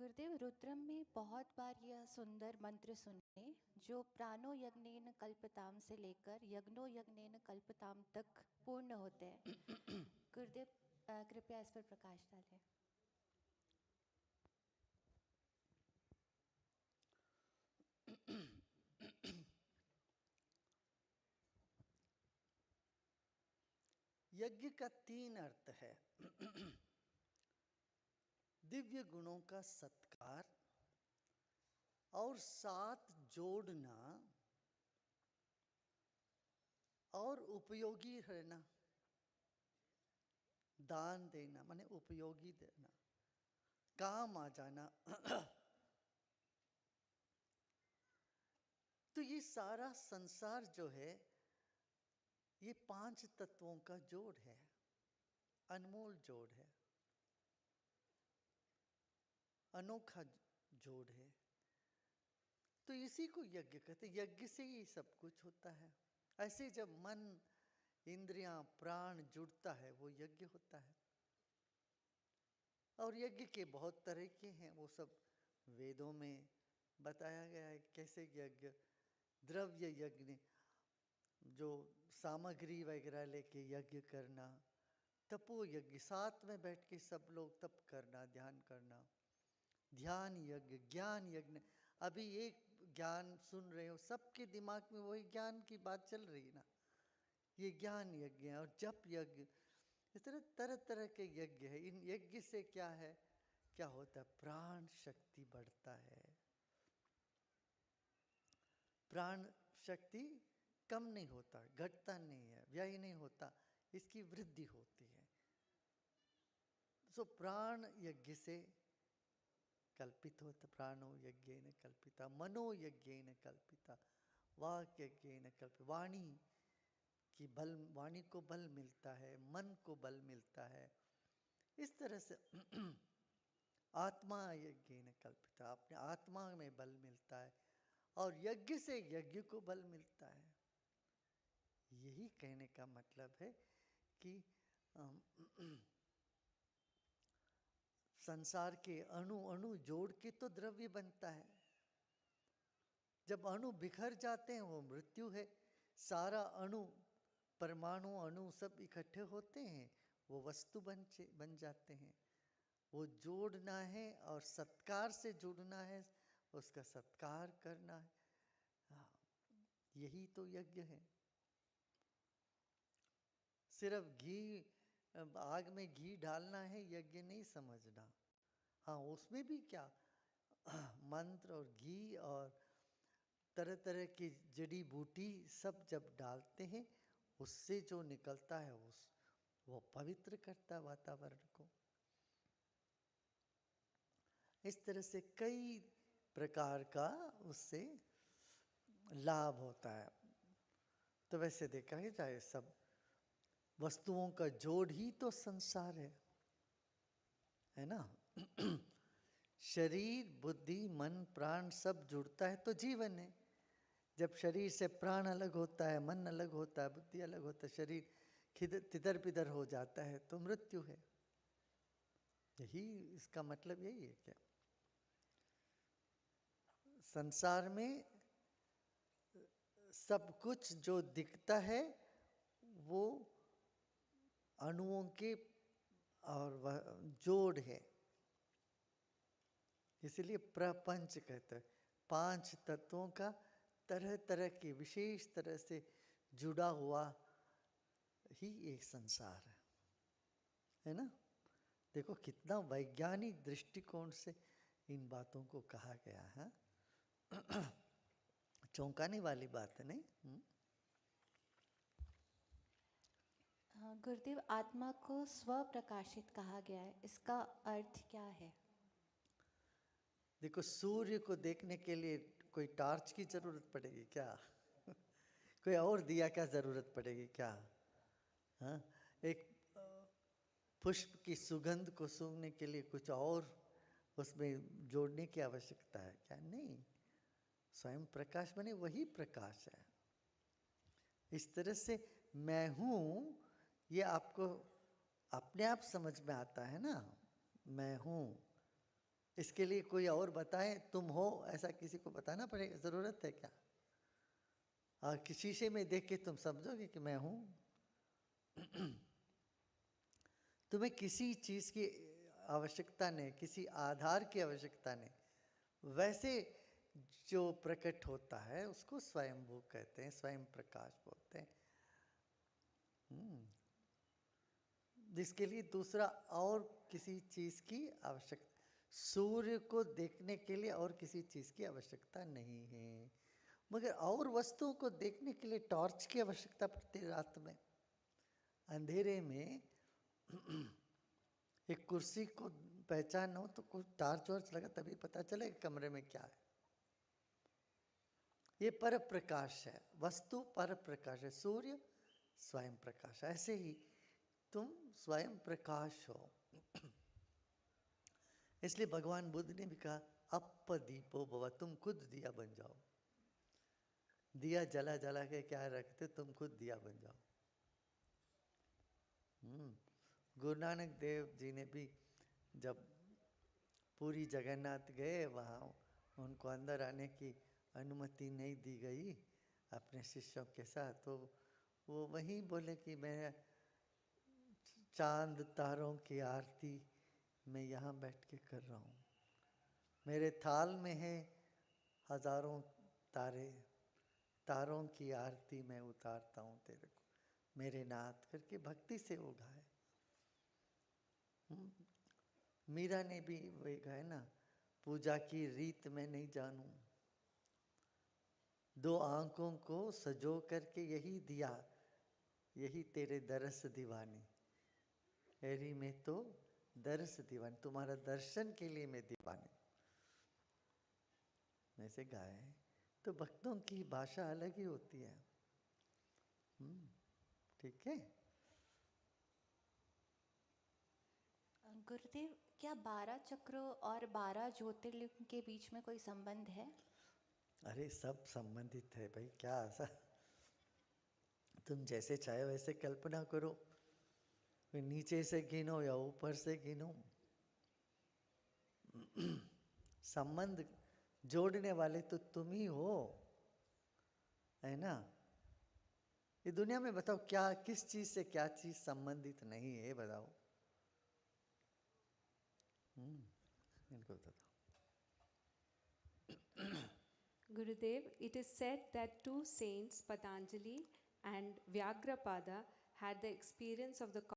गुरुदेव, रुद्रम में बहुत बार यह सुंदर मंत्र सुने जो प्राणो यज्ञेन कल्पताम से लेकर यज्ञो यज्ञेन कल्पताम तक पूर्ण होते हैं। गुरुदेव, कृपया इस पर प्रकाश डालें। यज्ञ का 3 अर्थ है। दिव्य गुणों का सत्कार और साथ जोड़ना और उपयोगी रहना, दान देना माने उपयोगी देना, काम आ जाना। तो ये सारा संसार जो है ये 5 तत्वों का जोड़ है, अनमोल जोड़ है, अनोखा जोड़ है। तो इसी को यज्ञ कहते हैं। यज्ञ से ही सब कुछ होता है। ऐसे जब मन, इंद्रियां, प्राण जुड़ता है वो यज्ञ होता है। और यज्ञ के बहुत तरह के हैं, वो सब वेदों में बताया गया है। कैसे यज्ञ, द्रव्य यज्ञ, जो सामग्री वगैरह लेके यज्ञ करना, तपो यज्ञ, साथ में बैठ के सब लोग तप करना, ध्यान करना, ध्यान यज्ञ, ज्ञान यज्ञ। अभी एक ज्ञान सुन रहे हो, सबके दिमाग में वही ज्ञान की बात चल रही है ना, ये ज्ञान यज्ञ है। और जप यज्ञ, इस तरह तरह तरह के यज्ञ है। इन यज्ञ से क्या है, क्या होता है, प्राण शक्ति बढ़ता है। प्राण शक्ति कम नहीं होता, घटता नहीं है, व्यय नहीं होता, इसकी वृद्धि होती है। सो प्राण यज्ञ से कल्पित होता, प्राणो यज्ञेन कल्पिता, मनो यज्ञेन कल्पिता, वाक् यज्ञेन कल्पिता। वाणी की बल, वाणी को बल मिलता है, मन को बल मिलता है। इस तरह से आत्मा यज्ञेन कल्पिता, अपने आत्मा में बल मिलता है और यज्ञ से यज्ञ को बल मिलता है। यही कहने का मतलब है कि संसार के अणु अणु जोड़ के तो द्रव्य बनता है। जब अणु बिखर जाते हैं वो मृत्यु है। सारा अणु, परमाणु अणु सब इकट्ठे होते हैं, वो वस्तु बन जाते हैं। वो जोड़ना है और सत्कार से जुड़ना है, उसका सत्कार करना है। हाँ, यही तो यज्ञ है। सिर्फ घी, आग में घी डालना है यज्ञ नहीं समझना। हाँ, उसमें भी क्या मंत्र और घी और तरह तरह की जड़ी बूटी सब जब डालते हैं, उससे जो निकलता है वो पवित्र करता है वातावरण को। इस तरह से कई प्रकार का उससे लाभ होता है। तो वैसे देखा ही जाए, सब वस्तुओं का जोड़ ही तो संसार है ना। शरीर, बुद्धि, मन, प्राण सब जुड़ता है तो जीवन है। जब शरीर से प्राण अलग होता है, मन अलग होता है, बुद्धि अलग होता है, शरीर तिधर बिधर हो जाता है तो मृत्यु है। यही इसका मतलब यही है। क्या संसार में सब कुछ जो दिखता है वो अणुओं के और वह जोड़ है। इसलिए प्रपंच कहते हैं। 5 तत्वों का तरह तरह के विशेष तरह से जुड़ा हुआ ही एक संसार है ना। देखो कितना वैज्ञानिक दृष्टिकोण से इन बातों को कहा गया है। चौंकाने वाली बात है नहीं। गुरुदेव, आत्मा को स्व प्रकाशित कहा गया है, इसका अर्थ क्या है? देखो, सूर्य को देखने के लिए कोई टॉर्च की जरूरत पड़ेगी क्या? कोई और दिया क्या जरूरत पड़ेगी क्या? हाँ, एक पुष्प की सुगंध को सूंघने के लिए कुछ और उसमें जोड़ने की आवश्यकता है क्या? नहीं, स्वयं प्रकाश बने वही प्रकाश है। इस तरह से मैं हूँ, ये आपको अपने आप समझ में आता है ना। मैं हूँ, इसके लिए कोई और बताए, तुम हो ऐसा किसी को बताना पड़ेगा, जरूरत है क्या? और शीशे में देख के तुम समझोगे कि मैं हूं। तुम्हें किसी चीज की आवश्यकता नहीं, किसी आधार की आवश्यकता नहीं। वैसे जो प्रकट होता है उसको स्वयंभू कहते हैं, स्वयं प्रकाश बोलते हैं। जिसके लिए दूसरा और किसी चीज की आवश्यकता, सूर्य को देखने के लिए और किसी चीज की आवश्यकता नहीं है, मगर और वस्तुओं को देखने के लिए टॉर्च की आवश्यकता पड़ती है। रात में अंधेरे में एक कुर्सी को पहचान हो तो कुछ टॉर्च वर्च लगा तभी पता चले कमरे में क्या है। ये पर प्रकाश है, वस्तु पर प्रकाश है, सूर्य स्वयं प्रकाश है। ऐसे ही तुम स्वयं प्रकाश हो। इसलिए भगवान बुद्ध ने भी कहा अप दीपो भव, तुम खुद दिया बन जाओ। दिया जला जला के क्या रखते, तुम खुद दिया बन जाओ। गुरु नानक देव जी ने भी जब पूरी जगन्नाथ गए, वहाँ उनको अंदर आने की अनुमति नहीं दी गई अपने शिष्यों के साथ, तो वो वहीं बोले कि मैं चांद तारों की आरती मैं यहाँ बैठ के कर रहा हूँ, मेरे थाल में है हजारों तारे, तारों की आरती मैं उतारता हूँ तेरे को मेरे नाथ करके भक्ति से वो गाए। मीरा ने भी वही गाया ना, पूजा की रीत मैं नहीं जानूं, दो आंखों को सजो करके यही दिया, यही तेरे दरस दीवानी, एरी में तो दरस दीवानी, तुम्हारा दर्शन के लिए मैं दीवानी, ऐसे गाए। तो भक्तों की भाषा अलग ही होती है। ठीक है। गुरुदेव, क्या 12 चक्रों और 12 ज्योतिर्लिंग के बीच में कोई संबंध है? अरे सब संबंधित है भाई, क्या ऐसा तुम जैसे चाहे वैसे कल्पना करो, नीचे से गिनो या ऊपर से गिनो, संबंध जोड़ने वाले तो तुम ही हो, है ना? ये दुनिया में बताओ क्या, किस चीज से क्या चीज संबंधित नहीं है, बताओ। इनको बताओ। Gurudev, it is said that two saints, Patanjali and Vyagrapada, had the experience of the